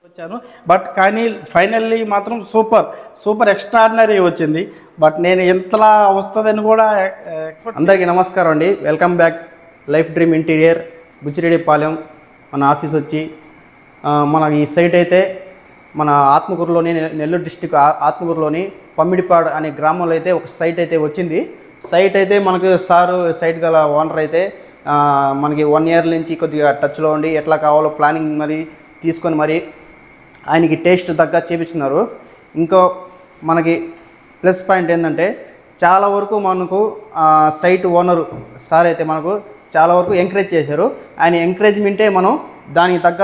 వచ్చాను. బట్ కానీ ఫైనల్లీ మాత్రం సూపర్ ఎక్స్ట్రాడినరీ వచ్చింది. బట్ నేను ఇంతలా వస్తుందని కూడా ఎక్స్పెక్ట్. అందరికీ నమస్కారం అండి. Welcome back life dream interior Buchireddypalem మన ఆఫీస్ వచ్చి మన ఈ సైట్ అయితే మన ఆత్మకూరులోని నెల్లూరు డిస్టిక్ ఆత్మకూరులోని పమ్మిడిపాడు అనే గ్రామంలో అయితే ఒక సైట్ అయితే వచ్చింది. సైట్ అయితే మనకు సైట్ గల ఓనర్ అయితే మనకి 1 year నుంచి కొద్దిగా టచ్లో ఉండి ఎట్లా కావాలో ప్లానింగ్ మరి తీసుకొని మరి ఆయనకి టేస్ట్ తగ్గ చేపించుకున్నారు. ఇంకో మనకి ప్లస్ పాయింట్ ఏంటంటే చాలా వరకు మనకు సైట్ ఓనరు సార్ అయితే మనకు చాలా వరకు ఎంకరేజ్ చేశారు. ఆయన ఎంకరేజ్మెంటే మనం దానికి తగ్గ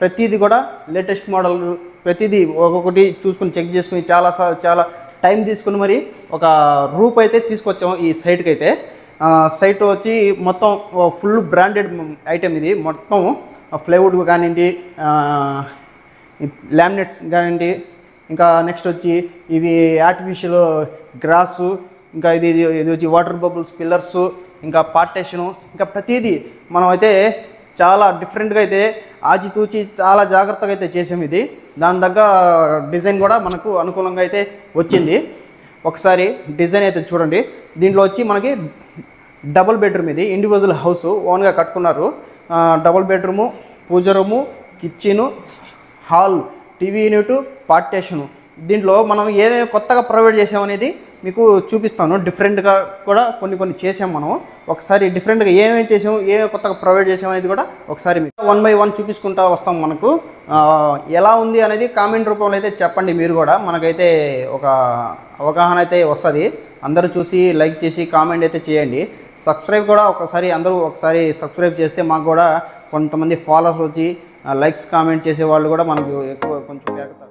ప్రతిదీ కూడా లేటెస్ట్ మోడల్ ప్రతిదీ ఒక్కొక్కటి చూసుకుని చెక్ చేసుకుని చాలా టైం తీసుకుని మరి ఒక రూప్ అయితే తీసుకొచ్చాము ఈ సైట్కి అయితే. సైట్ వచ్చి మొత్తం ఫుల్ బ్రాండెడ్ ఐటెం ఇది. మొత్తం ప్లైవుడ్ కానివ్వండి, లామినేట్స్ కానివ్వండి, ఇంకా నెక్స్ట్ వచ్చి ఇవి ఆర్టిఫిషియల్ గ్రాసు, ఇంకా ఇది వచ్చి వాటర్ బబుల్స్ పిల్లర్సు, ఇంకా పార్టేషను, ఇంకా ప్రతిదీ మనం అయితే చాలా డిఫరెంట్గా అయితే ఆచితూచి చాలా జాగ్రత్తగా అయితే చేసాము. ఇది దాని తగ్గ డిజైన్ కూడా మనకు అనుకూలంగా అయితే వచ్చింది. ఒకసారి డిజైన్ అయితే చూడండి. దీంట్లో వచ్చి మనకి డబుల్ బెడ్రూమ్, ఇది ఇండివిజువల్ హౌస్ ఓన్గా కట్టుకున్నారు. Double bedroom, pooja room, kitchen, hall, TV unit, partition. దీంట్లో మనం ఏమేమి కొత్తగా ప్రొవైడ్ చేసామనేది మీకు చూపిస్తాను. డిఫరెంట్గా కూడా కొన్ని చేసాం మనం. ఒకసారి డిఫరెంట్గా ఏమేమి చేసాము, ఏమేమి కొత్తగా ప్రొవైడ్ చేసాము అనేది కూడా ఒకసారి మీకు 1 by 1 చూపించుకుంటూ వస్తాం. మనకు ఎలా ఉంది అనేది కామెంట్ రూపంలో అయితే చెప్పండి. మీరు కూడా మనకైతే ఒక అవగాహన అయితే వస్తుంది. అందరూ చూసి లైక్ చేసి కామెంట్ అయితే చేయండి. సబ్స్క్రైబ్ కూడా అందరూ ఒకసారి సబ్స్క్రైబ్ చేస్తే మాకు కూడా కొంతమంది ఫాలోవర్స్ వచ్చి లైక్స్ కామెంట్ చేసే వాళ్ళు కూడా మనకు ఎక్కువ కొంచెం పెరుగుతారు.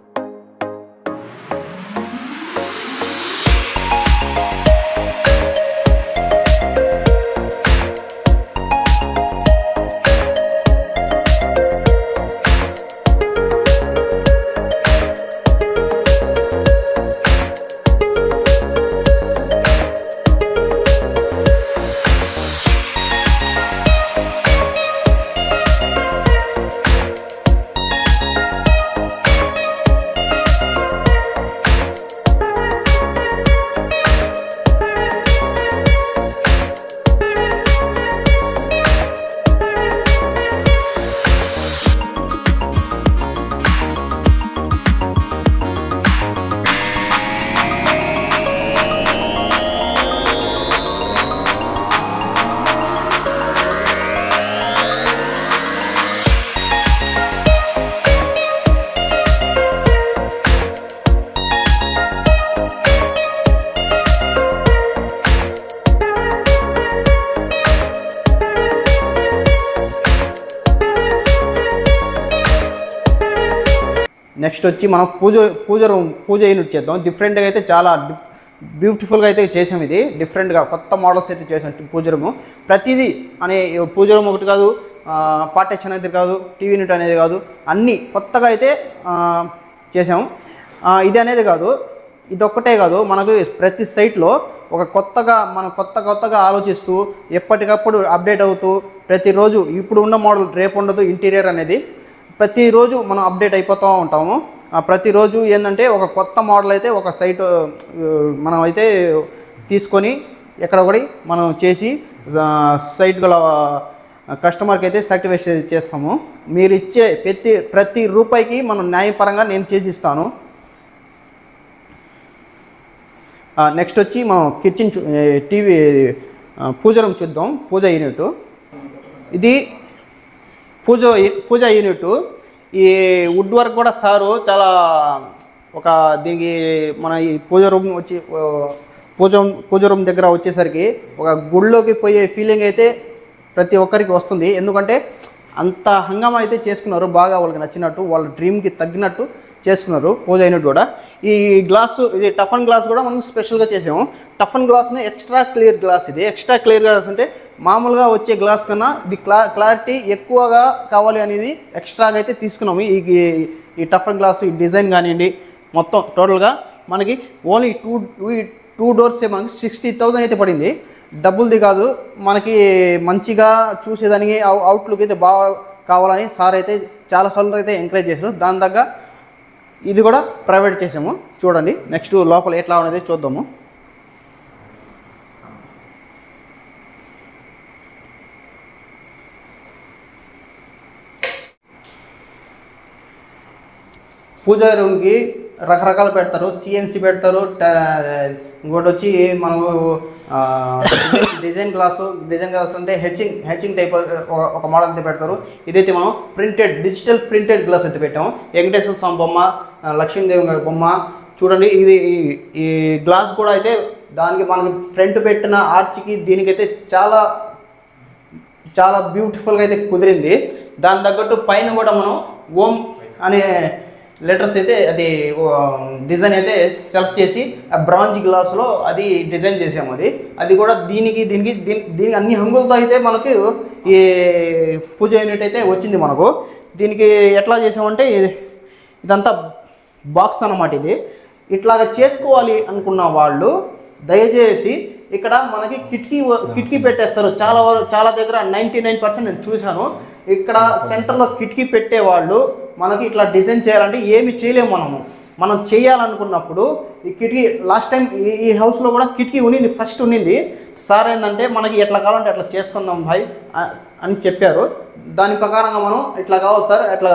నెక్స్ట్ వచ్చి మనం పూజ యూనిట్ చేద్దాం. డిఫరెంట్గా అయితే చాలా బ్యూటిఫుల్గా అయితే చేసాం. ఇది డిఫరెంట్గా కొత్త మోడల్స్ అయితే చేసాం. పూజ రూము ప్రతిదీ అనే పూజ రూమ్ ఒకటి కాదు, పార్టేషన్ అనేది కాదు, టీవీ యూనిట్ అనేది కాదు, అన్నీ కొత్తగా అయితే చేసాం. ఇది అనేది కాదు, ఇది ఒక్కటే కాదు, మనకు ప్రతి సైట్లో ఒక కొత్తగా ఆలోచిస్తూ ఎప్పటికప్పుడు అప్డేట్ అవుతూ ప్రతిరోజు ఇప్పుడు ఉన్న మోడల్ రేపు ఉండదు. ఇంటీరియర్ అనేది ప్రతిరోజు మనం అప్డేట్ అయిపోతూ ఉంటాము. ప్రతిరోజు ఏంటంటే ఒక కొత్త మోడల్ అయితే ఒక సైట్ మనం అయితే తీసుకొని ఎక్కడ కూడా మనం చేసి సైట్ గల కస్టమర్కి అయితే సర్టిఫై చేస్తాము. మీరు ఇచ్చే ప్రతి రూపాయికి మనం న్యాయపరంగా నేను చేసి ఇస్తాను. నెక్స్ట్ వచ్చి మనం కిచెన్ టీవీ పూజ రూమ్ చూద్దాం. పూజ యూనిట్ ఇది పూజ యూనిట్. ఈ వుడ్ వర్క్ కూడా సారు చాలా దీనికి మన ఈ పూజ రూమ్ దగ్గర వచ్చేసరికి ఒక గుళ్ళోకి పోయే ఫీలింగ్ అయితే ప్రతి ఒక్కరికి వస్తుంది. ఎందుకంటే అంత హంగామా అయితే చేసుకున్నారు. బాగా వాళ్ళకి నచ్చినట్టు, వాళ్ళ డ్రీమ్కి తగ్గినట్టు చేసుకున్నారు పూజ యూనిట్ కూడా. ఈ గ్లాసు, ఇది టఫన్ గ్లాస్ కూడా మనం స్పెషల్గా చేసాము. టఫన్ గ్లాస్ని ఎక్స్ట్రా క్లియర్ గ్లాస్. ఇది ఎక్స్ట్రా క్లియర్ గ్లాస్ అంటే మామూలుగా వచ్చే గ్లాస్ కన్నా ఇది క్లారిటీ ఎక్కువగా కావాలి అనేది ఎక్స్ట్రాగా అయితే తీసుకున్నాము. ఈ టఫన్ గ్లాసు, ఈ డిజైన్ కానివ్వండి, మొత్తం టోటల్గా మనకి ఓన్లీ టూ డోర్సే మనకి 60,000 అయితే పడింది. డబ్బులది కాదు, మనకి మంచిగా చూసేదానికి అవుట్లుక్ అయితే బాగా కావాలని సార్ అయితే చాలాసార్లు అయితే ఎంకరేజ్ చేశారు. దాని తగ్గ ఇది కూడా ప్రైవేట్ చేసాము. చూడండి నెక్స్ట్ లోపల ఎట్లా ఉన్నది చూద్దాము. పూజా రూమ్కి రకరకాలు పెడతారు, సిఎన్సి పెడతారు, ఇంకోటి వచ్చి మనకు డిజైన్ గ్లాస్ అంటే హెచ్చింగ్ టైప్ ఒక మోడల్ అయితే పెడతారు. ఇదైతే మనం డిజిటల్ ప్రింటెడ్ గ్లాస్ అయితే పెట్టాము. వెంకటేశ్వర స్వామి బొమ్మ, లక్ష్మీదేవి గారి బొమ్మ చూడండి. ఇది ఈ గ్లాస్ కూడా అయితే దానికి మనకి ఫ్రంట్ పెట్టిన ఆర్చ్కి దీనికైతే చాలా చాలా బ్యూటిఫుల్గా అయితే కుదిరింది. దాని తగ్గట్టు పైన కూడా మనం ఓం అనే లెటర్స్ అయితే అది డిజైన్ అయితే సెలెక్ట్ చేసి ఆ బ్రాంజ్ గ్లాస్లో అది డిజైన్ చేసాము. అది కూడా దీనికి అన్ని హంగులతో అయితే మనకు ఈ పూజ యూనిట్ అయితే వచ్చింది. మనకు దీనికి ఎట్లా చేసామంటే ఇదంతా బాక్స్ అన్నమాట. ఇది ఇట్లాగా చేసుకోవాలి అనుకున్న వాళ్ళు దయచేసి ఇక్కడ మనకి కిటికీ పెట్టేస్తారు. చాలా దగ్గర 99% నేను చూశాను. ఇక్కడ సెంటర్లో కిటికీ పెట్టేవాళ్ళు మనకి ఇట్లా డిజైన్ చేయాలంటే ఏమి చేయలేము. మనం చేయాలనుకున్నప్పుడు ఈ కిటికీ లాస్ట్ టైం ఈ హౌస్లో కూడా కిటికీ ఉన్నింది, ఫస్ట్ ఉన్నింది. సార్ ఏంటంటే మనకి ఎట్లా కావాలంటే అట్లా చేసుకుందాం భాయ్ అని చెప్పారు. దాని ప్రకారంగా మనం ఇట్లా కావాలి సార్, అట్లా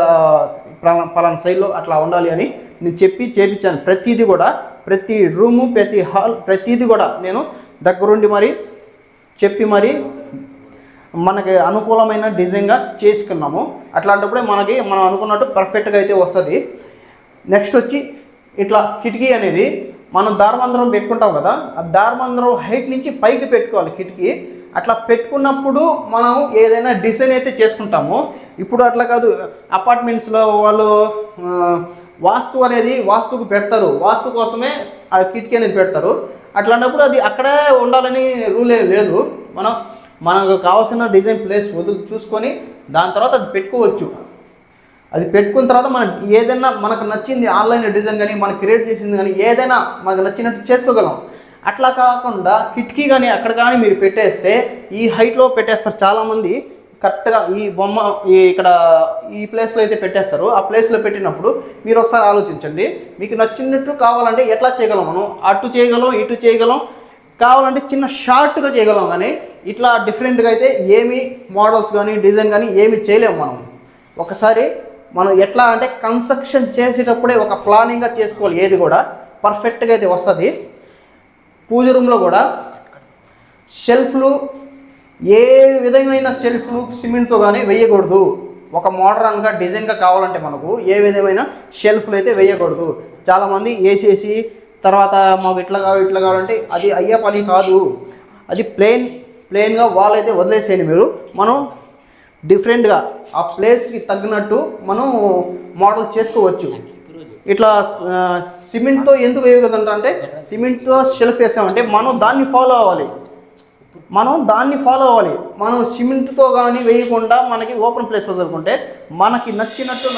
పలానా సైడ్లో అట్లా ఉండాలి అని నేను చేపించాను. ప్రతిదీ కూడా ప్రతి రూము, ప్రతి హాల్, ప్రతిదీ కూడా నేను దగ్గరుండి మరి చెప్పి మరి మనకి అనుకూలమైన డిజైన్గా చేసుకున్నాము. అట్లాంటప్పుడే మనం అనుకున్నట్టు పర్ఫెక్ట్గా అయితే వస్తుంది. నెక్స్ట్ వచ్చి ఇట్లా కిటికీ అనేది మనం దారమందరం పెట్టుకుంటాం కదా, ఆ దారమందరం హైట్ నుంచి పైకి పెట్టుకోవాలి కిటికీ. అట్లా పెట్టుకున్నప్పుడు మనం ఏదైనా డిజైన్ అయితే చేసుకుంటాము. ఇప్పుడు అట్లా కాదు, అపార్ట్మెంట్స్లో వాళ్ళు వాస్తుకు పెడతారు, వాస్తు కోసమే ఆ కిటికీ అనేది పెడతారు. అట్లాంటప్పుడు అది అక్కడే ఉండాలని రూల్ ఏం లేదు. మనకు కావాల్సిన డిజైన్ ప్లేస్ చూసుకొని దాని తర్వాత అది పెట్టుకోవచ్చు. అది పెట్టుకున్న తర్వాత మనం ఏదైనా మనకు నచ్చింది ఆన్లైన్ డిజైన్ కానీ మనం క్రియేట్ చేసింది కానీ ఏదైనా మనకు నచ్చినట్టు చేసుకోగలం. అట్లా కాకుండా కిటికీ కానీ అక్కడ కానీ మీరు పెట్టేస్తే ఈ హైట్లో పెట్టేస్తారు చాలామంది. కరెక్ట్గా ఈ బొమ్మ ఇక్కడ ఈ ప్లేస్లో అయితే పెట్టేస్తారు. ఆ ప్లేస్లో పెట్టినప్పుడు మీరు ఒకసారి ఆలోచించండి, మీకు నచ్చినట్టు కావాలంటే ఎట్లా చేయగలం. మనం అటు చేయగలం, ఇటు చేయగలం, కావాలంటే చిన్న షార్ట్గా చేయగలం. కానీ ఇట్లా డిఫరెంట్గా అయితే ఏమి మోడల్స్ కానీ డిజైన్ కానీ ఏమి చేయలేము. ఒకసారి మనం ఎట్లా అంటే కన్స్ట్రక్షన్ చేసేటప్పుడే ఒక ప్లానింగ్గా చేసుకోవాలి. ఏది కూడా పర్ఫెక్ట్గా అయితే వస్తుంది. పూజ రూమ్లో కూడా షెల్ఫ్లు ఏ విధమైన షెల్ఫ్లు సిమెంట్తో కానీ వేయకూడదు. ఒక మోడర్న్గా డిజైన్గా కావాలంటే మనకు ఏ విధమైన షెల్ఫ్లు అయితే వేయకూడదు. చాలామంది వేసేసి తర్వాత మాకు ఇట్లా కావాలంటే అది అయ్యే పని కాదు. అది ప్లెయిన్గా వాల్ అయితే వదిలేసేయండి మీరు. మనం డిఫరెంట్గా ఆ ప్లేస్కి తగ్గినట్టు మనం మోడల్ చేసుకోవచ్చు. ఇట్లా సిమెంట్తో ఎందుకు వేయకూడదంటే సిమెంట్తో షెల్ఫ్ వేసామంటే మనం దాన్ని ఫాలో అవ్వాలి. మనం సిమెంట్తో కానీ వేయకుండా మనకి ఓపెన్ ప్లేస్ వదులుకుంటే మనకి నచ్చినట్టు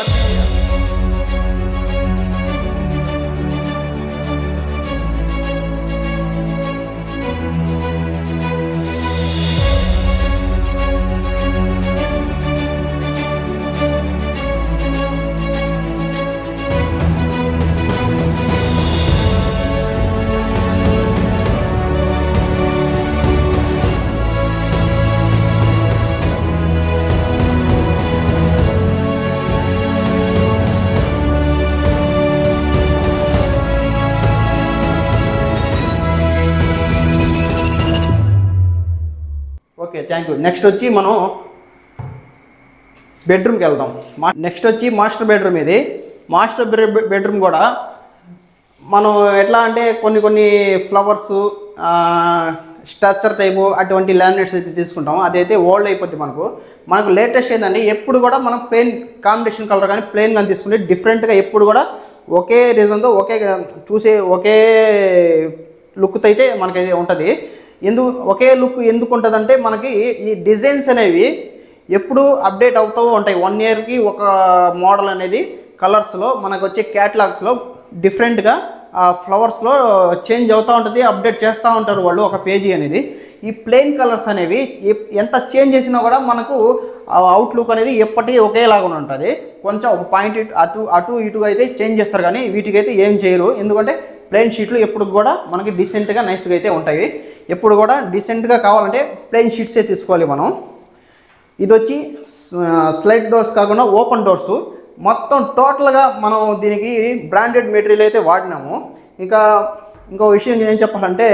ఓకే, థ్యాంక్ యూ. నెక్స్ట్ వచ్చి మనం బెడ్రూమ్కి వెళ్దాం. నెక్స్ట్ వచ్చి మాస్టర్ బెడ్రూమ్. ఇది మాస్టర్ బెడ్రూమ్ కూడా మనం ఎట్లా అంటే కొన్ని ఫ్లవర్స్ స్ట్రక్చర్ టైపు అటువంటి లామినేట్స్ అయితే తీసుకుంటాము. అదైతే ఓల్డ్ అయిపోద్ది. మనకు లేటెస్ట్ ఏంటంటే ఎప్పుడు కూడా మనం ప్లెయిన్ కాంబినేషన్ కలర్ కానీ ప్లెయిన్ కానీ తీసుకుంటే డిఫరెంట్గా ఎప్పుడు కూడా ఒకే రీజన్తో ఒకే లుక్తో అయితే మనకైతే ఉంటుంది. ఒకే లుక్ ఎందుకు ఉంటుందంటే మనకి ఈ డిజైన్స్ అనేవి ఎప్పుడు అప్డేట్ అవుతూ ఉంటాయి. 1 ఇయర్కి ఒక మోడల్ అనేది కలర్స్లో మనకు వచ్చే క్యాటలాగ్స్లో డిఫరెంట్గా ఫ్లవర్స్లో చేంజ్ అవుతూ ఉంటుంది, అప్డేట్ చేస్తూ ఉంటారు వాళ్ళు ఒక పేజీ అనేది. ఈ ప్లెయిన్ కలర్స్ అనేవి ఎంత చేంజ్ చేసినా కూడా మనకు అవుట్లుక్ అనేది ఎప్పటికీ ఒకేలాగా ఉంటుంది. కొంచెం ఒక పాయింట్ అటు ఇటుగా అయితే చేంజ్ చేస్తారు, కానీ వీటికైతే ఏం చేయరు. ఎందుకంటే ప్లెయిన్ షీట్లు ఎప్పుడు కూడా మనకి డీసెంట్గా నైస్గా అయితే ఉంటాయి. ఎప్పుడు కూడా డీసెంట్గా కావాలంటే ప్లెయిన్ షీట్సే తీసుకోవాలి మనం. ఇది వచ్చి స్లైడ్ డోర్స్ కాకుండా ఓపెన్ డోర్స్. మొత్తం టోటల్గా మనం దీనికి బ్రాండెడ్ మెటీరియల్ అయితే వాడినాము. ఇంకో విషయం ఏం చెప్పాలంటే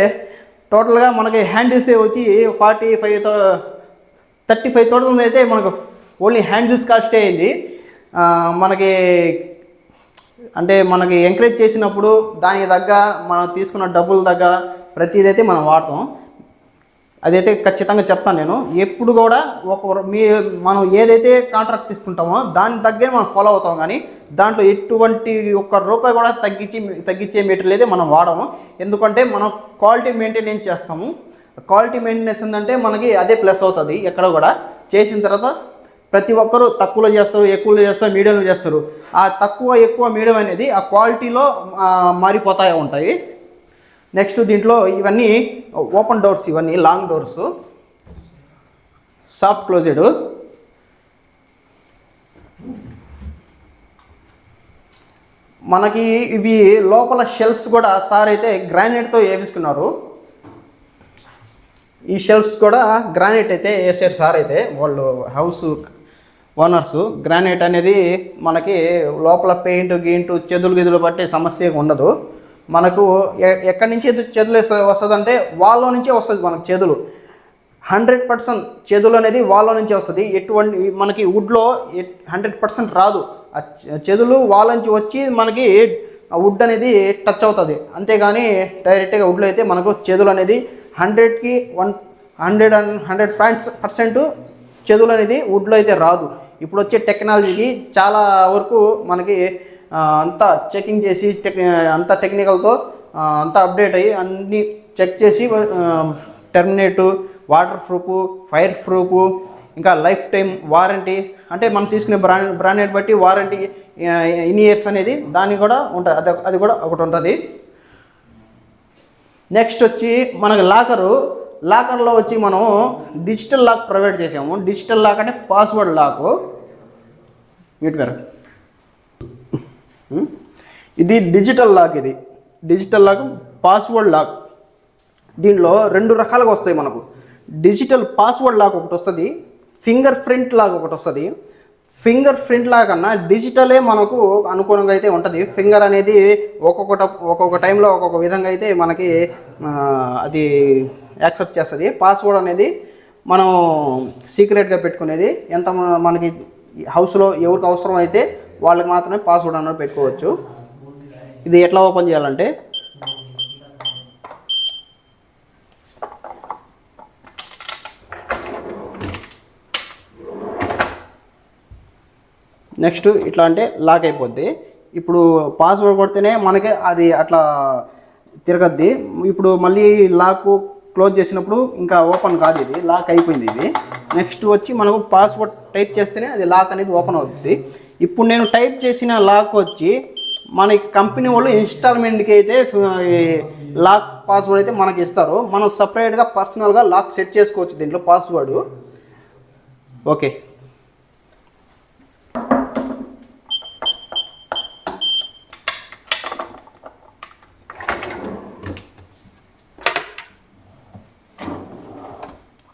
టోటల్గా మనకి హ్యాండిల్సే వచ్చి 35,000 అయితే మనకు ఓన్లీ హ్యాండిల్స్ కాస్టే అయింది. మనకి ఎంకరేజ్ చేసినప్పుడు దానికి తగ్గ మనం తీసుకున్న డబ్బులు తగ్గ ప్రతిదైతే మనం వాడతాం. అదైతే ఖచ్చితంగా చెప్తాను నేను. ఎప్పుడు కూడా మనం ఏదైతే కాంట్రాక్ట్ తీసుకుంటామో దాని తగ్గే మనం ఫాలో అవుతాం, కానీ దాంట్లో ఎటువంటి ₹1 కూడా తగ్గించే మెటీరియల్ అయితే మనం వాడము. ఎందుకంటే మనం క్వాలిటీ మెయింటెనెన్స్ చేస్తాము. క్వాలిటీ మెయింటెనెన్స్ ఏంటంటే మనకి అదే ప్లస్ అవుతుంది. ఎక్కడ కూడా చేసిన తర్వాత ప్రతి ఒక్కరు తక్కువలో చేస్తారు, ఎక్కువలో చేస్తారు, మీడియంలో చేస్తారు. ఆ తక్కువ ఎక్కువ మీడియం అనేది ఆ క్వాలిటీలో మారిపోతాయి ఉంటాయి. నెక్స్ట్ దీంట్లో ఇవన్నీ ఓపెన్ డోర్స్, ఇవన్నీ లాంగ్ డోర్స్, సాఫ్ట్ క్లోజెడ్. మనకి ఇవి లోపల షెల్ఫ్స్ కూడా సార్ అయితే గ్రానైట్తో వేపించుకున్నారు. ఈ షెల్ఫ్స్ కూడా గ్రానైట్ అయితే వేసారు సార్ అయితే. వాళ్ళు హౌస్ ఓనర్స్ గ్రానైట్ అనేది మనకి లోపల పెయింట్ గీంటు చెదులు పట్టే సమస్య ఉండదు. మనకు ఎక్కడి నుంచి చెదులు వస్తుందంటే వాళ్ళలో నుంచే వస్తుంది మనకు చెదులు. 100% చెదులు అనేది వాళ్ళ నుంచే వస్తుంది. ఎటువంటి మనకి వుడ్లో 100% రాదు. ఆ చెదులు వాళ్ళ నుంచి వచ్చి మనకి వుడ్ అనేది టచ్ అవుతుంది. అంతేగాని డైరెక్ట్గా వుడ్లో అయితే మనకు చెదులు అనేది 100కి 100% చెదులు అనేది వుడ్లో అయితే రాదు. ఇప్పుడు వచ్చే టెక్నాలజీకి చాలా వరకు మనకి అంతా చెకింగ్ చేసి అంతా టెక్నికల్తో అంతా అప్డేట్ అయ్యి అన్నీ చెక్ చేసి టెర్మినేటు, వాటర్ ప్రూఫ్, ఫైర్ ప్రూఫ్, ఇంకా లైఫ్ టైం వారంటీ, అంటే మనం తీసుకునే బ్రాండెడ్ బట్టి వారంటీ ఎన్ని ఇయర్స్ అనేది దానికి కూడా ఉంటుంది. అది కూడా ఒకటి ఉంటుంది. నెక్స్ట్ వచ్చి మనకి లాకర్లో వచ్చి మనం డిజిటల్ లాక్ ప్రొవైడ్ చేసాము. డిజిటల్ లాక్ అంటే పాస్వర్డ్ లాకు. ఇది డిజిటల్ లాక్. ఇది డిజిటల్ లాక్, పాస్వర్డ్ లాక్. దీనిలో 2 రకాలుగా వస్తాయి మనకు. డిజిటల్ పాస్వర్డ్ లాక్ ఒకటి వస్తుంది, ఫింగర్ ప్రింట్ లాక్ ఒకటి వస్తుంది. ఫింగర్ ప్రింట్ లాక్ కన్నా డిజిటలే మనకు అనుకూలంగా అయితే ఉంటుంది. ఫింగర్ అనేది ఒక్కొక్క టైంలో ఒక్కొక్క విధంగా అయితే మనకి అది యాక్సెప్ట్ చేస్తుంది. పాస్వర్డ్ అనేది మనం సీక్రెట్గా పెట్టుకునేది. ఎంత మనకి హౌస్లో ఎవరికి అవసరం అయితే వాళ్ళకి మాత్రమే పాస్వర్డ్ అన్నది పెట్టుకోవచ్చు. ఇది ఎట్లా ఓపెన్ చేయాలంటే నెక్స్ట్ ఇట్లా అంటే లాక్ అయిపోద్ది. ఇప్పుడు పాస్వర్డ్ కొడితేనే మనకి అది అట్లా తిరగద్ది. ఇప్పుడు మళ్ళీ లాక్ క్లోజ్ చేసినప్పుడు ఇంకా ఓపెన్ కాదు, ఇది లాక్ అయిపోయింది. ఇది నెక్స్ట్ వచ్చి మనకు పాస్వర్డ్ టైప్ చేస్తేనే అది లాక్ అనేది ఓపెన్ అవుతుంది. ఇప్పుడు నేను టైప్ చేసిన లాక్ వచ్చి మన కంపెనీ వాళ్ళు ఇన్స్టాల్మెంట్కి అయితే లాక్ పాస్వర్డ్ అయితే మనకి ఇస్తారు. మనం సపరేట్గా పర్సనల్గా లాక్ సెట్ చేసుకోవచ్చు దీంట్లో పాస్వర్డ్. ఓకే,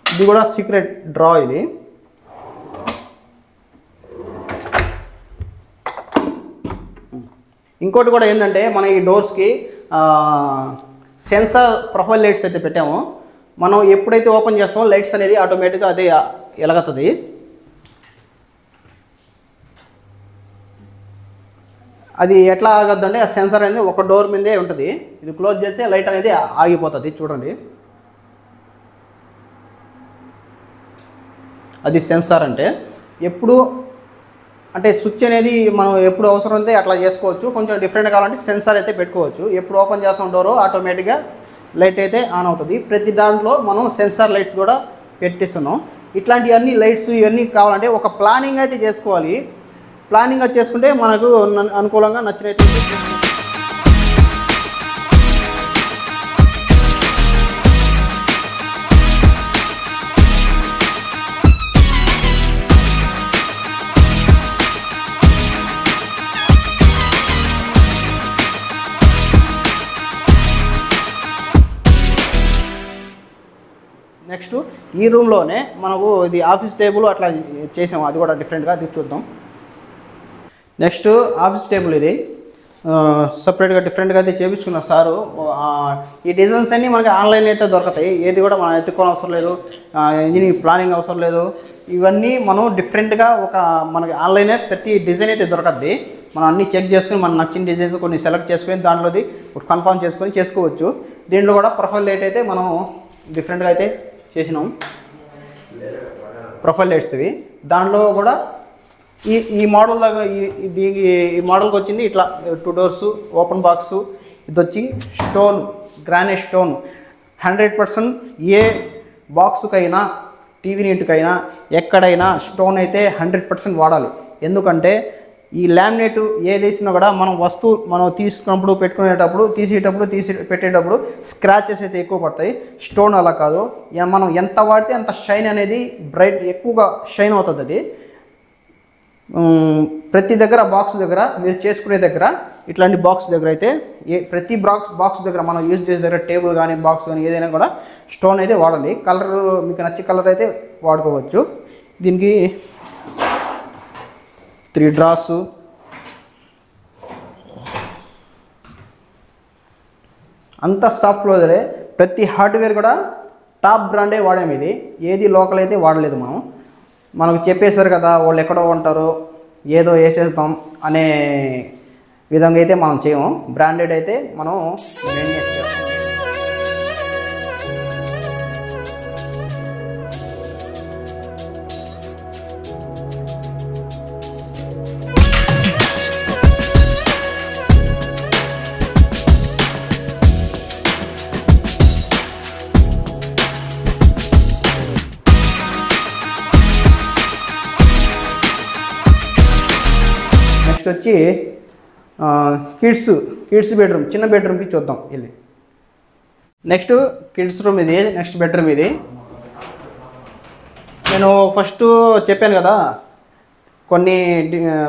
ఇది కూడా సీక్రెట్ డ్రా. ఇది ఇంకోటి కూడా ఏంటంటే మన ఈ డోర్స్కి సెన్సార్ ప్రొఫైల్ లైట్స్ అయితే పెట్టాము. మనం ఎప్పుడైతే ఓపెన్ చేస్తామో లైట్స్ అనేది ఆటోమేటిక్గా అదే ఎలగతుంది. అది ఎట్లా ఆగద్దంటే ఆ సెన్సార్ అనేది ఒక డోర్ మీదే ఉంటుంది. ఇది క్లోజ్ చేస్తే లైట్ అనేది ఆగిపోతుంది. చూడండి, అది సెన్సార్ అంటే స్విచ్ అనేది మనం ఎప్పుడు అవసరం అయితే అట్లా చేసుకోవచ్చు. కొంచెం డిఫరెంట్ కావాలంటే సెన్సార్ అయితే పెట్టుకోవచ్చు. ఎప్పుడు ఓపెన్ చేస్తాం డోరు ఆటోమేటిక్గా లైట్ అయితే ఆన్ అవుతుంది. ప్రతి దాంట్లో మనం సెన్సార్ లైట్స్ కూడా పెట్టిస్తున్నాం. ఇట్లాంటివన్నీ లైట్స్ ఇవన్నీ కావాలంటే ఒక ప్లానింగ్ అయితే చేసుకోవాలి. ప్లానింగ్గా చేసుకుంటే మనకు అనుకూలంగా నచ్చినట్టు నెక్స్ట్ ఈ రూమ్లోనే మనకు ఇది ఆఫీస్ టేబుల్ అట్లా చేసాము, అది కూడా డిఫరెంట్గా అది చూద్దాం. నెక్స్ట్ ఆఫీస్ టేబుల్ ఇది సపరేట్గా డిఫరెంట్గా అయితే చేయించుకున్నారు సారు. ఈ డిజైన్స్ అన్నీ మనకి ఆన్లైన్ అయితే దొరుకుతాయి, ఏది కూడా మనం ఎత్తుకోవడం అవసరం లేదు, ఇంజనీరింగ్ ప్లానింగ్ అవసరం లేదు. ఇవన్నీ మనం డిఫరెంట్గా మనకి ఆన్లైనే ప్రతి డిజైన్ అయితే దొరకద్ది. మనం అన్నీ చెక్ చేసుకుని మనకు నచ్చిన డిజైన్స్ కొన్ని సెలెక్ట్ చేసుకొని దాంట్లోది కన్ఫర్మ్ చేసుకొని చేసుకోవచ్చు. దీంట్లో కూడా ప్రొఫైల్ లైట్ అయితే మనం డిఫరెంట్గా అయితే చేసినాం, ప్రొఫైల్ లైట్స్ ఇవి. దాంట్లో కూడా ఈ మోడల్ దాకా ఈ మోడల్కి వచ్చింది ఇట్లా 2 డోర్స్ ఓపెన్ బాక్స్. ఇది వచ్చి స్టోన్, గ్రానైట్ స్టోన్ 100%. ఏ బాక్స్కైనా టీవీ యూనిట్కైనా ఎక్కడైనా స్టోన్ అయితే 100% వాడాలి. ఎందుకంటే ఈ లామినేట్ ఏదేసినా కూడా మనం తీసుకున్నప్పుడు పెట్టుకునేటప్పుడు పెట్టేటప్పుడు స్క్రాచెస్ అయితే ఎక్కువ పడతాయి. స్టోన్ అలా కాదు, మనం ఎంత వాడితే అంత షైన్ అనేది బ్రైట్ ఎక్కువగా షైన్ అవుతుంది. అది ప్రతి దగ్గర బాక్స్ దగ్గర మీరు చేసుకునే దగ్గర ఇట్లాంటి బాక్స్ దగ్గర అయితే ప్రతి బాక్స్ దగ్గర మనం యూజ్ చేసే దగ్గర టేబుల్ కానీ బాక్స్ కానీ ఏదైనా కూడా స్టోన్ అయితే వాడాలి. కలర్ మీకు నచ్చే కలర్ అయితే వాడుకోవచ్చు. దీనికి 3 డ్రాస్, అంత సాఫ్ట్ క్లోజరే. ప్రతి హార్డ్వేర్ కూడా టాప్ బ్రాండే వాడాము. ఇది ఏది లోకల్ అయితే వాడలేదు. మనకు చెప్పేశారు కదా వాళ్ళు ఎక్కడో ఉంటారు ఏదో వేసేస్తాం అనే విధంగా అయితే మనం చేయము. బ్రాండెడ్ అయితే మనం మెయింటైన్ చేస్తాం. నెక్స్ట్ వచ్చి కిడ్స్ బెడ్రూమ్, చిన్న బెడ్రూమ్కి చూద్దాం వెళ్ళి. నెక్స్ట్ కిడ్స్ రూమ్ ఇది, నెక్స్ట్ బెడ్రూమ్ ఇది. నేను ఫస్ట్ చెప్పాను కదా కొన్ని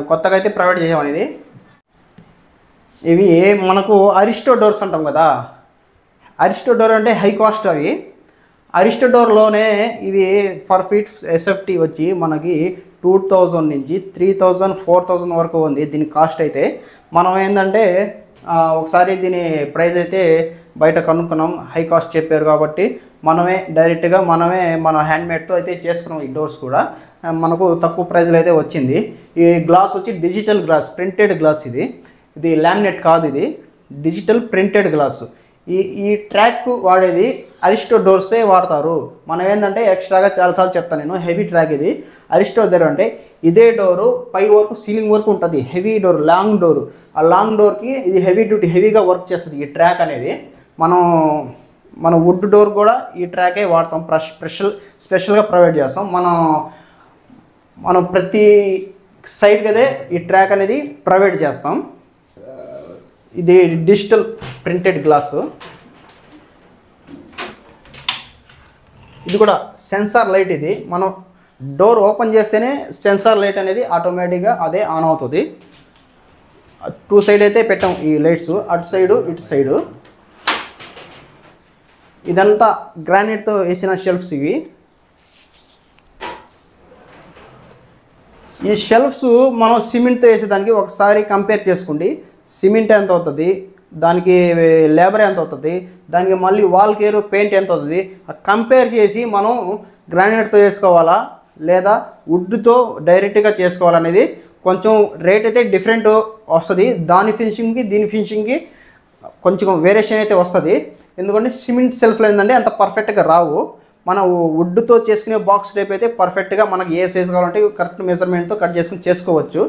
కొత్తగా అయితే ప్రొవైడ్ చేసామని. ఇవి మనకు అరిస్టో డోర్స్ అంటాం కదా, అరిస్టో డోర్ అంటే హై కాస్ట్. అవి అరిస్టో డోర్లోనే ఇవి ఫర్ ఫీట్ ఎస్ఎఫ్టీ వచ్చి మనకి 2000 నుంచి 3000, 4000 వరకు ఉంది దీని కాస్ట్ అయితే. మనం ఏంటంటే ఒకసారి దీని ప్రైస్ అయితే బయట కనుక్కున్నాం, హై కాస్ట్ చెప్పారు కాబట్టి మనమే డైరెక్ట్గా మన హ్యాండ్మేడ్తో అయితే చేసుకున్నాం. ఈ డోర్స్ కూడా మనకు తక్కువ ప్రైస్లో అయితే వచ్చింది. ఈ గ్లాస్ వచ్చి డిజిటల్ గ్లాస్, ప్రింటెడ్ గ్లాస్. ఇది లామినేట్ కాదు, ఇది డిజిటల్ ప్రింటెడ్ గ్లాస్. ఈ ట్రాక్ వాడేది అరిస్టో డోర్సే వాడతారు. మనం ఏంటంటే ఎక్స్ట్రాగా చాలాసార్లు చెప్తాను నేను, హెవీ ట్రాక్ ఇది అరిస్టో దగ్గర. అంటే ఇదే డోరు పై వరకు సీలింగ్ వరకు ఉంటుంది, హెవీ డోర్, లాంగ్ డోరు. ఆ లాంగ్ డోర్కి ఇది హెవీగా వర్క్ చేస్తుంది ఈ ట్రాక్ అనేది. మన వుడ్ డోర్ కూడా ఈ ట్రాకే వాడతాం, స్పెషల్గా ప్రొవైడ్ చేస్తాం. మనం ప్రతి సైడ్కి అదే ఈ ట్రాక్ అనేది ప్రొవైడ్ చేస్తాం. ఇది డిజిటల్ ప్రింటెడ్ గ్లాసు. ఇది కూడా సెన్సార్ లైట్. ఇది మనం డోర్ ఓపెన్ చేస్తేనే సెన్సార్ లైట్ అనేది ఆటోమేటిక్గా అదే ఆన్ అవుతుంది. 2 సైడ్ అయితే పెట్టాం ఈ లైట్స్, అటు సైడు ఇటు సైడు. ఇదంతా గ్రానైట్తో వేసిన షెల్ఫ్స్ ఇవి. ఈ షెల్ఫ్స్ మనం సిమెంట్తో వేసేదానికి ఒకసారి కంపేర్ చేసుకోండి. సిమెంట్ ఎంత అవుతుంది, దానికి లేబర్ ఎంత అవుతుంది, దానికి మళ్ళీ వాల్ కేర్ పెయింట్ ఎంత అవుతుంది, కంపేర్ చేసి మనం గ్రానైట్తో వేసుకోవాలా లేదా వుడ్తో డైరెక్ట్గా చేసుకోవాలనేది కొంచెం రేట్ అయితే డిఫరెంట్ వస్తుంది. దాని ఫినిషింగ్కి దీని ఫినిషింగ్కి కొంచెం వేరియేషన్ అయితే వస్తుంది. ఎందుకంటే సిమెంట్ సెల్ఫ్లో ఏంటంటే అంత పర్ఫెక్ట్గా రావు. మనం వుడ్తో చేసుకునే బాక్స్ టైప్ అయితే పర్ఫెక్ట్గా మనకి ఏ సైజ్ కావాలంటే కరెక్ట్ మెజర్మెంట్తో కట్ చేసుకుని చేసుకోవచ్చు.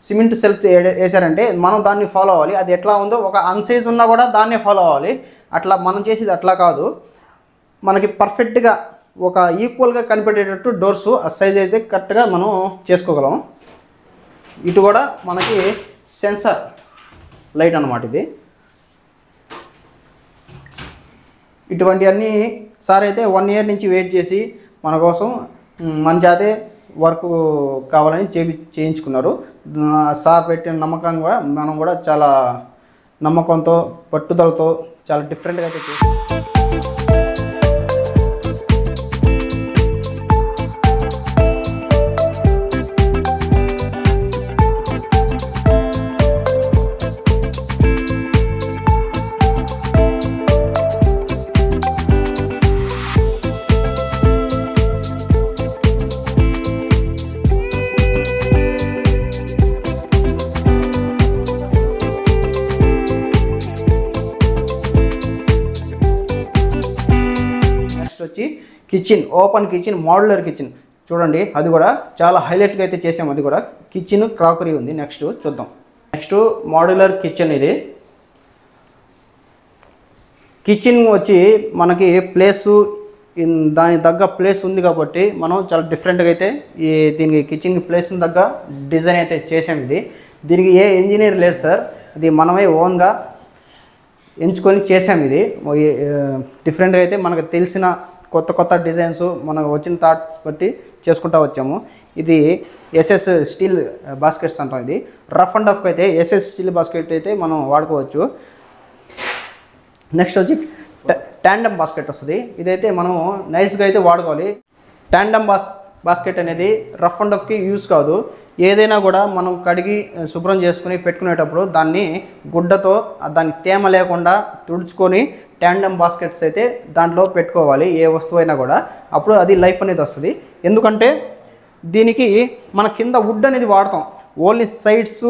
సిమెంట్ సెల్ఫ్ వేసారంటే మనం దాన్ని ఫాలో అవ్వాలి. అది ఎట్లా ఉందో ఒక అన్సైజ్ ఉన్నా కూడా దాన్నే ఫాలో అవ్వాలి. అట్లా మనం చేసేది అట్లా కాదు, మనకి పర్ఫెక్ట్గా ఒక ఈక్వల్గా కనిపెట్టేటట్టు డోర్స్ ఆ సైజ్ అయితే కరెక్ట్గా మనం చేసుకోగలం. ఇటు కూడా మనకి సెన్సార్ లైట్ అన్నమాట ఇది. ఇటువంటివన్నీ సార్ అయితే 1 ఇయర్ నుంచి వెయిట్ చేసి మన కోసం మన చేతే వర్క్ కావాలని చేయించుకున్నారు. సార్ పెట్టిన నమ్మకంగా మనం కూడా చాలా నమ్మకంతో పట్టుదలతో చాలా డిఫరెంట్గా అయితే చేస్తాం. వచ్చి kitchen, open kitchen, modular kitchen చూడండి, అది కూడా చాలా హైలైట్గా అయితే చేసాము. అది కూడా కిచెన్ క్రాకరీ ఉంది. నెక్స్ట్ చూద్దాం. Next modular kitchen. ఇది కిచెన్ వచ్చి మనకి ప్లేసు దానికి తగ్గ ప్లేస్ ఉంది కాబట్టి మనం చాలా డిఫరెంట్గా అయితే దీనికి కిచెన్ ప్లేస్ని తగ్గ డిజైన్ అయితే చేసాం. దీనికి ఏ ఇంజనీర్ లేడు సార్, ఇది మనమే ఓన్గా ఎంచుకొని చేసాం. ఇది డిఫరెంట్గా అయితే మనకు తెలిసిన కొత్త కొత్త డిజైన్స్ మనకు వచ్చిన థాట్స్ బట్టి చేసుకుంటూ వచ్చాము. ఇది ఎస్ఎస్ స్టీల్ బాస్కెట్స్ అంటాం. ఇది రఫ్ అండ్ టఫ్ అయితే ఎస్ఎస్ స్టీల్ బాస్కెట్ అయితే మనం వాడుకోవచ్చు. నెక్స్ట్ వచ్చి ట్యాండమ్ బాస్కెట్ వస్తుంది. ఇదైతే మనం నైస్గా అయితే వాడుకోవాలి. ట్యాండమ్ బాస్కెట్ అనేది రఫ్ అండ్ టఫ్కి యూజ్ కాదు. ఏదైనా కూడా మనం కడిగి శుభ్రం చేసుకుని పెట్టుకునేటప్పుడు దాన్ని గుడ్డతో దానికి తేమ లేకుండా తుడుచుకొని ట్యాండమ్ బాస్కెట్స్ అయితే దాంట్లో పెట్టుకోవాలి. ఏ వస్తువు అయినా కూడా అప్పుడు అది లైఫ్ అనేది వస్తుంది. ఎందుకంటే దీనికి మన కింద వుడ్ అనేది వాడతాం, ఓన్లీ సైడ్స్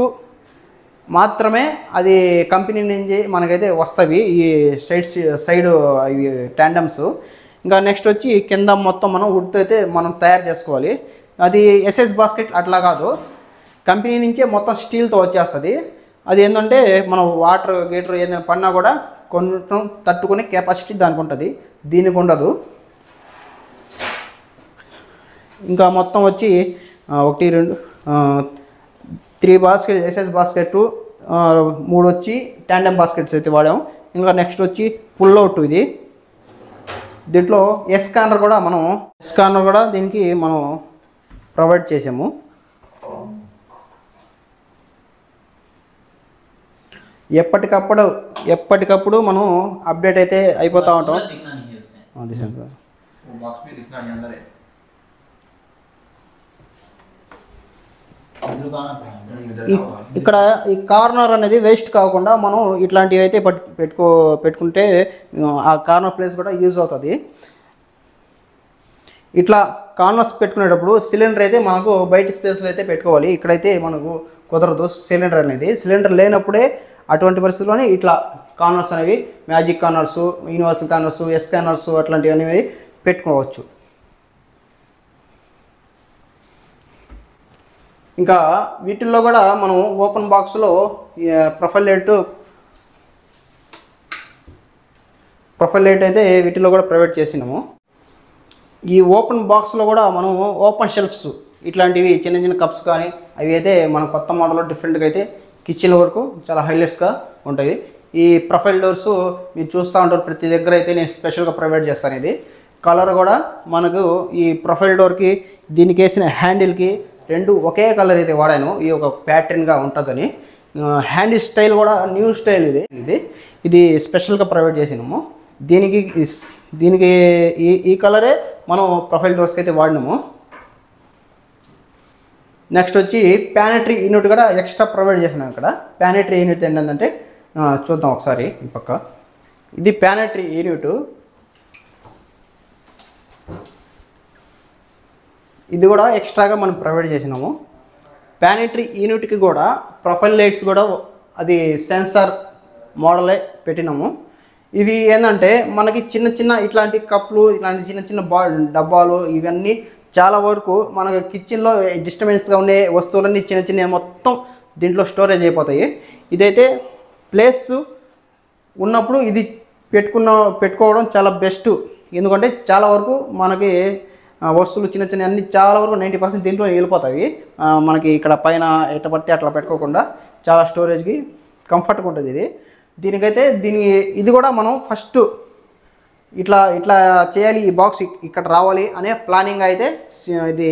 మాత్రమే అది కంపెనీ నుంచి మనకైతే వస్తాయి ఈ సైడ్ ఇవి ట్యాండమ్స్. ఇంకా నెక్స్ట్ వచ్చి కింద మొత్తం మనం వుడ్ అయితే మనం తయారు చేసుకోవాలి. అది ఎస్ఎస్ బాస్కెట్ అట్లా కాదు, కంపెనీ నుంచే మొత్తం స్టీల్తో వచ్చేస్తుంది. అది ఏంటంటే మనం వాటర్ గీటర్ ఏదైనా పడినా కూడా కొంచెం తట్టుకునే కెపాసిటీ దానికి ఉంటుంది, దీనికి ఉండదు. ఇంకా మొత్తం వచ్చి 1 2 3 బాస్కెట్ ఎస్ఎస్ బాస్కెట్, 3 వచ్చి ట్యాండమ్ బాస్కెట్స్ అయితే వాడాము. ఇంకా నెక్స్ట్ వచ్చి పుల్ అవుట్. ఇది దీంట్లో ఎస్కానర్ కూడా దీనికి మనం ప్రొవైడ్ చేసాము. ఎప్పటికప్పుడు మనం అప్డేట్ అయితే అయిపోతూ ఉంటాం. ఇక్కడ ఈ కార్నర్ అనేది వేస్ట్ కాకుండా మనం ఇట్లాంటివి అయితే పెట్టుకుంటే ఆ కార్నర్ ప్లేస్ కూడా యూజ్ అవుతుంది. ఇట్లా కార్నర్స్ పెట్టుకునేటప్పుడు సిలిండర్ అయితే మనకు బయట స్పేస్లో అయితే పెట్టుకోవాలి. ఇక్కడైతే మనకు కుదరదు సిలిండర్ అనేది. సిలిండర్ లేనప్పుడే అటువంటి పరిస్థితుల్లోనే ఇట్లా కార్నర్స్ అనేవి magic corners, universal corners, S corners అట్లాంటివి అనేవి పెట్టుకోవచ్చు. ఇంకా వీటిల్లో కూడా మనం ఓపెన్ బాక్స్లో ప్రొఫైల్ లైట్ అయితే వీటిలో కూడా ప్రొవైడ్ చేసినాము. ఈ ఓపెన్ బాక్స్లో కూడా మనం ఓపెన్ షెల్ఫ్స్ ఇట్లాంటివి చిన్న చిన్న కప్స్ కానీ అవి అయితే మన కొత్త మోడల్లో డిఫరెంట్గా అయితే కిచెన్ వరకు చాలా హైలైట్స్గా ఉంటాయి. ఈ ప్రొఫైల్ డోర్స్ మీరు చూస్తూ ఉంటారు, ప్రతి దగ్గర అయితే నేను స్పెషల్గా ప్రొవైడ్ చేస్తాను. ఇది కలర్ కూడా మనకు ఈ ప్రొఫైల్ డోర్కి దీనికి వేసిన హ్యాండిల్కి 2 ఒకే కలర్ అయితే వాడాను. ఈ ఒక ప్యాటర్న్గా ఉంటుందని. హ్యాండిల్ స్టైల్ కూడా న్యూ స్టైల్ ఇది స్పెషల్గా ప్రొవైడ్ చేసినాము. దీనికి ఈ కలరే మనం ప్రొఫైల్ డోర్స్కి అయితే వాడినాము. నెక్స్ట్ వచ్చి ప్యానెటరీ యూనిట్ కూడా ఎక్స్ట్రా ప్రొవైడ్ చేసినాం. ఇక్కడ ప్యానెటరీ యూనిట్ ఏంటంటే చూద్దాం ఒకసారి. ఈ పక్క ఇది ప్యానెటరీ యూనిట్. ఇది కూడా ఎక్స్ట్రాగా మనం ప్రొవైడ్ చేసినాము. ప్యానెటరీ యూనిట్కి కూడా ప్రొఫైల్ లైట్స్ కూడా అది సెన్సార్ మోడలే పెట్టినాము. ఇవి ఏంటంటే మనకి చిన్న చిన్న ఇట్లాంటి కప్పులు, ఇట్లాంటి చిన్న చిన్న డబ్బాలు ఇవన్నీ చాలా వరకు మనకి కిచెన్లో డిస్టర్బెన్స్గా ఉండే వస్తువులన్నీ చిన్న చిన్న మొత్తం దీంట్లో స్టోరేజ్ అయిపోతాయి. ఇదైతే ప్లేస్ ఉన్నప్పుడు ఇది పెట్టుకోవడం చాలా బెస్ట్. ఎందుకంటే చాలా వరకు మనకి వస్తువులు చిన్న చిన్న అన్ని చాలా వరకు 90% దీంట్లో వెళ్ళిపోతాయి. మనకి ఇక్కడ పైన ఎట్ట పడితే అట్లా పెట్టుకోకుండా చాలా స్టోరేజ్కి కంఫర్ట్గా ఉంటుంది. దీనికైతే ఇది కూడా మనం ఫస్ట్ ఇట్లా చేయాలి, ఈ బాక్స్ ఇక్కడ రావాలి అనే ప్లానింగ్ అయితే ఇది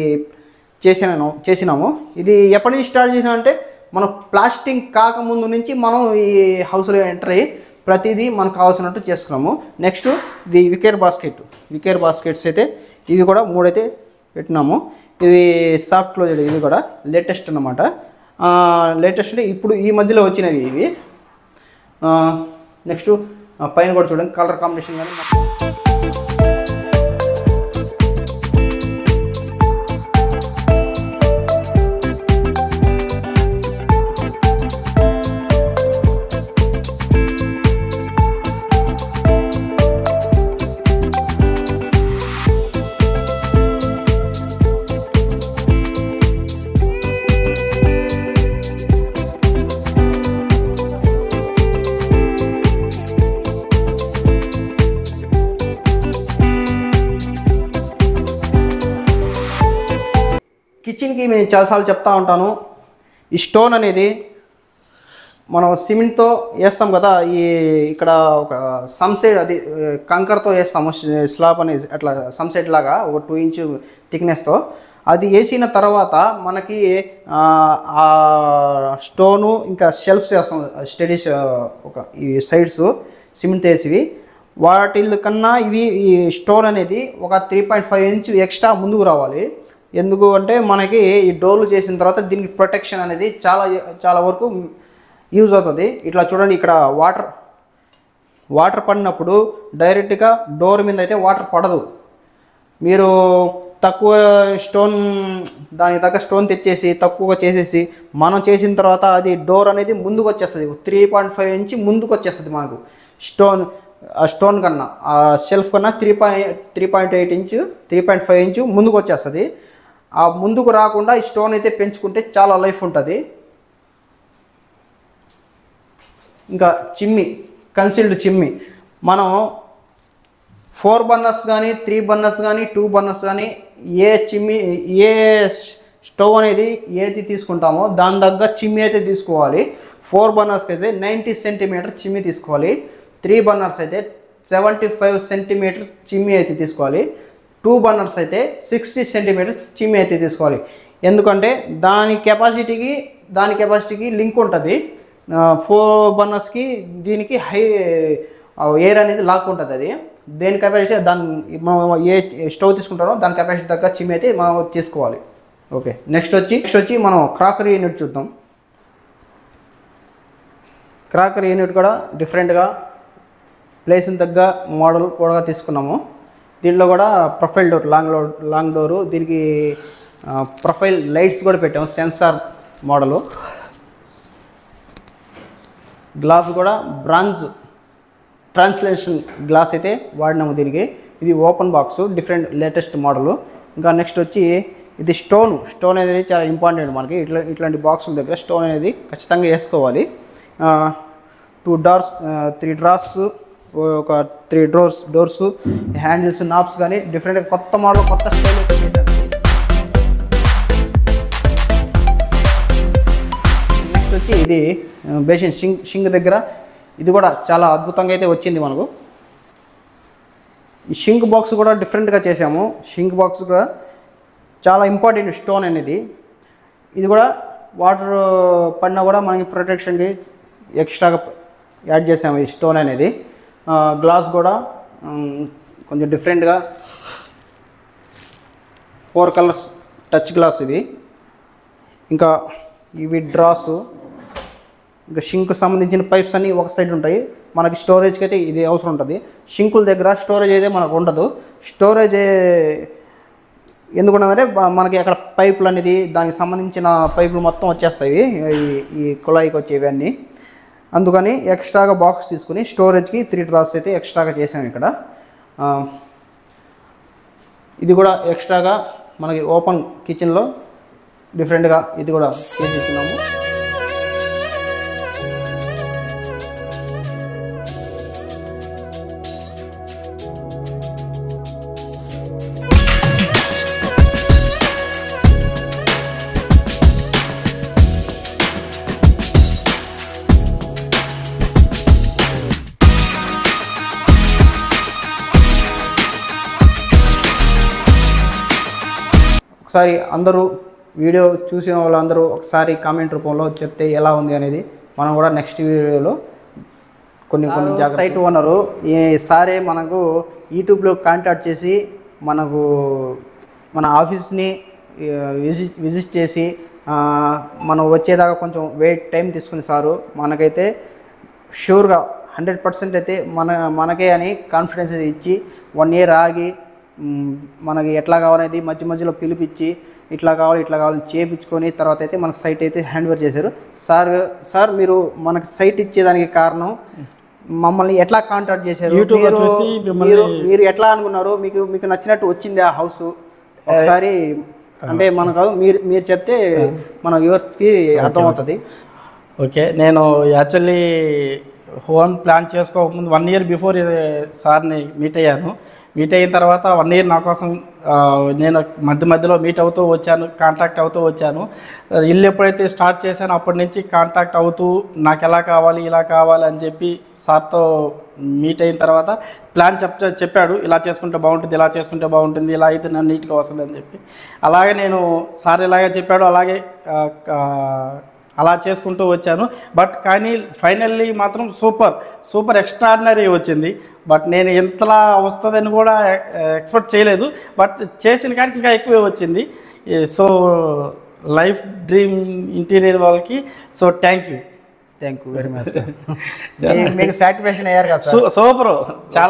చేసినాము. ఇది ఎప్పటి నుంచి స్టార్ట్ చేసినా అంటే మనం ప్లాస్టింగ్ కాకముందు నుంచి మనం ఈ హౌస్లో ఎంటర్ అయ్యి ప్రతిదీ మనకు కావాల్సినట్టు చేసుకున్నాము. నెక్స్ట్ ఇది వికేర్ బాస్కెట్స్ అయితే ఇవి కూడా 3 అయితే పెట్టినాము. ఇది సాఫ్ట్ క్లోజ్డ్, ఇది కూడా లేటెస్ట్ అన్నమాట. లేటెస్ట్ అంటే ఇప్పుడు ఈ మధ్యలో వచ్చినవి ఇవి. నెక్స్ట్ పైన కూడా చూడండి కలర్ కాంబినేషన్ కానీ ప్రతిదీకి నేను చాలాసార్లు చెప్తా ఉంటాను, ఈ స్టోన్ అనేది మనం సిమెంట్తో వేస్తాం కదా, ఈ ఇక్కడ ఒక సన్సైడ్ అది కంకర్తో వేస్తాము స్లాబ్ అనేది, అట్లా సన్సైడ్ లాగా ఒక 2 ఇంచ్ థిక్నెస్తో. అది వేసిన తర్వాత మనకి ఆ స్టోను ఇంకా షెల్ఫ్స్ వేస్తాం స్టడీ, ఒక ఈ సైడ్స్ సిమెంట్ వేసివి, వాటి కన్నా ఇవి ఈ స్టోన్ అనేది ఒక 3.5 ఇంచ్ ఎక్స్ట్రా ముందుకు రావాలి. ఎందుకు అంటే మనకి ఈ డోర్లు చేసిన తర్వాత దీనికి ప్రొటెక్షన్ అనేది చాలా వరకు యూజ్ అవుతుంది. ఇట్లా చూడండి, ఇక్కడ వాటర్ పడినప్పుడు డైరెక్ట్గా డోర్ మీద అయితే వాటర్ పడదు. మీరు తక్కువ స్టోన్, దానికి తగ్గ స్టోన్ తెచ్చేసి తక్కువగా చేసేసి మనం చేసిన తర్వాత అది డోర్ అనేది ముందుకు వచ్చేస్తుంది, 3.5 ఇంచ్ ముందుకు వచ్చేస్తుంది మనకు ఆ స్టోన్ కన్నా, ఆ షెల్ఫ్ కన్నా 3.8 ఇంచ్ 3.5 ఇంచ్ ముందుకు వచ్చేస్తుంది. ఆ ముందుకు రాకుండా ఈ స్టోన్ అయితే పెంచుకుంటే చాలా లైఫ్ ఉంటుంది. ఇంకా చిమ్మి, కన్సీల్డ్ చిమ్మి, మనం 4 బర్నర్స్ కానీ 3 బర్నర్స్ కానీ 2 బర్నర్స్ కానీ ఏ స్టవ్ అనేది ఏది తీసుకుంటామో దాని దగ్గర చిమ్మి అయితే తీసుకోవాలి. 4 బర్నర్స్కి అయితే 90 సెంటీమీటర్ చిమ్మి తీసుకోవాలి. 3 బర్నర్స్ అయితే 75 సెంటీమీటర్ చిమ్మి అయితే తీసుకోవాలి. 2 బర్నర్స్ అయితే 60 సెంటీమీటర్స్ చిమ్మి అయితే తీసుకోవాలి. ఎందుకంటే దాని కెపాసిటీకి లింక్ ఉంటుంది. 4 బర్నర్స్కి దీనికి హై ఎయిర్ అనేది లాక్ ఉంటుంది. అది దేని కెపాసిటీ మనం ఏ స్టవ్ తీసుకుంటారో దాని కెపాసిటీ తగ్గ చిమ్మి అయితే మనం తీసుకోవాలి. ఓకే, నెక్స్ట్ వచ్చి మనం క్రాకరీ యూనిట్ చూద్దాం. క్రాకరీ యూనిట్ కూడా డిఫరెంట్గా ప్లేస్ని తగ్గ మోడల్ కూడా తీసుకున్నాము. దీంట్లో కూడా ప్రొఫైల్ డోర్, లాంగ్ డోరు, దీనికి ప్రొఫైల్ లైట్స్ కూడా పెట్టాము, సెన్సార్ మోడలు. గ్లాస్ కూడా బ్రాంజ్ ట్రాన్స్లేషన్ గ్లాస్ అయితే వాడినాము దీనికి. ఇది open box, different latest model. ఇంకా నెక్స్ట్ వచ్చి ఇది స్టోన్ అనేది చాలా ఇంపార్టెంట్ మనకి. ఇట్లాంటి బాక్సుల దగ్గర స్టోన్ అనేది ఖచ్చితంగా వేసుకోవాలి. 2 డార్స్, 3 డ్రాస్, ఒక 3 డోర్స్, హ్యాండిల్స్, నాబ్స్ కానీ డిఫరెంట్గా కొత్త మోడల్, కొత్త స్టైల్ అయితే చేశారు. నెక్స్ట్ వచ్చి ఇది బేసిన్ షింక్ దగ్గర, ఇది కూడా చాలా అద్భుతంగా అయితే వచ్చింది మనకు. ఈ షింక్ బాక్స్ కూడా డిఫరెంట్గా చేసాము. షింక్ బాక్స్ కూడా చాలా ఇంపార్టెంట్ స్టోన్ అనేది. ఇది కూడా వాటర్ పడినా కూడా మనకి ప్రొటెక్షన్కి ఎక్స్ట్రాగా యాడ్ చేసాము ఈ స్టోన్ అనేది. గ్లాస్ కూడా కొంచెం డిఫరెంట్గా 4 కలర్స్ టచ్ గ్లాస్ ఇది. ఇంకా ఇవి డ్రాసు, ఇంకా షింక్ సంబంధించిన పైప్స్ అన్నీ ఒక సైడ్ ఉంటాయి. మనకి స్టోరేజ్కి అయితే ఇది అవసరం ఉంటుంది. షింకుల దగ్గర స్టోరేజ్ అయితే మనకు ఉండదు. స్టోరేజ్ ఎందుకున్నదంటే మనకి అక్కడ పైపులు అనేది, దానికి సంబంధించిన పైపులు మొత్తం వచ్చేస్తాయి ఈ కుళాయికి వచ్చేవి అన్నీ. అందుకని ఎక్స్ట్రాగా బాక్స్ తీసుకుని స్టోరేజ్కి 3 డ్రాస్ అయితే ఎక్స్ట్రాగా చేసాము ఇక్కడ. ఇది కూడా ఎక్స్ట్రాగా మనకి ఓపెన్ కిచెన్లో డిఫరెంట్గా ఇది కూడా చేసిస్తున్నాము. ఒకసారి అందరూ వీడియో చూసిన వాళ్ళందరూ ఒకసారి కామెంట్ రూపంలో చెప్తే ఎలా ఉంది అనేది మనం కూడా నెక్స్ట్ వీడియోలో కొన్ని సైట్ ఓనరు ఈ సారే మనకు యూట్యూబ్లో కాంటాక్ట్ చేసి మన ఆఫీస్ని విజిట్ చేసి మనం వచ్చేదాకా కొంచెం టైం తీసుకుని సారు మనకైతే షూర్గా 100% అయితే మనకే అని కాన్ఫిడెన్స్ ఇచ్చి 1 year ఆగి మనకి ఎట్లా కావాలనేది మధ్యలో పిలిపించి ఇట్లా కావాలని చేయించుకొని తర్వాత అయితే మనకు సైట్ అయితే హ్యాండ్ ఓవర్ చేశారు. సార్ మీరు మనకు సైట్ ఇచ్చేదానికి కారణం మమ్మల్ని ఎట్లా కాంటాక్ట్ చేశారు, మీరు ఎట్లా అనుకున్నారు, మీకు నచ్చినట్టు వచ్చింది ఆ హౌస్ ఒకసారి అంటే మనకు మీరు చెప్తే మన వ్యూవర్స్కి అర్థమవుతుంది. ఓకే, నేను యాక్చువల్లీ హోమ్ ప్లాన్ చేసుకోకముందు 1 year బిఫోర్ సార్ని మీట్ అయ్యాను. మీట్ అయిన తర్వాత 1 ఇయర్ నా కోసం నేను మధ్యలో మీట్ అవుతూ వచ్చాను, కాంటాక్ట్ అవుతూ వచ్చాను. ఇల్లు ఎప్పుడైతే స్టార్ట్ చేశానో అప్పటి నుంచి కాంటాక్ట్ అవుతూ నాకు ఎలా కావాలి ఇలా కావాలి అని చెప్పి సార్తో మీట్ అయిన తర్వాత ప్లాన్ చెప్పాడు, ఇలా చేసుకుంటే బాగుంటుంది, ఇలా చేసుకుంటే బాగుంటుంది, ఇలా అయితే నన్ను నీట్గా వస్తుంది అని చెప్పి. అలాగే నేను సార్ ఇలాగే చెప్పాడు, అలాగే అలా చేసుకుంటూ వచ్చాను. బట్ కానీ ఫైనల్లీ మాత్రం సూపర్ ఎక్స్ట్రాడినరీ వచ్చింది. బట్ నేను ఎంతలా వస్తుందని కూడా ఎక్స్పెక్ట్ చేయలేదు. బట్ చేసిన కానీ ఇంకా ఎక్కువే వచ్చింది. సో లైఫ్ డ్రీమ్ ఇంటీరియర్ వాళ్ళకి so thank you very much. మీకు సాటిస్ఫాక్షన్ అయ్యారు కదా సార్? సూపర్ చాలా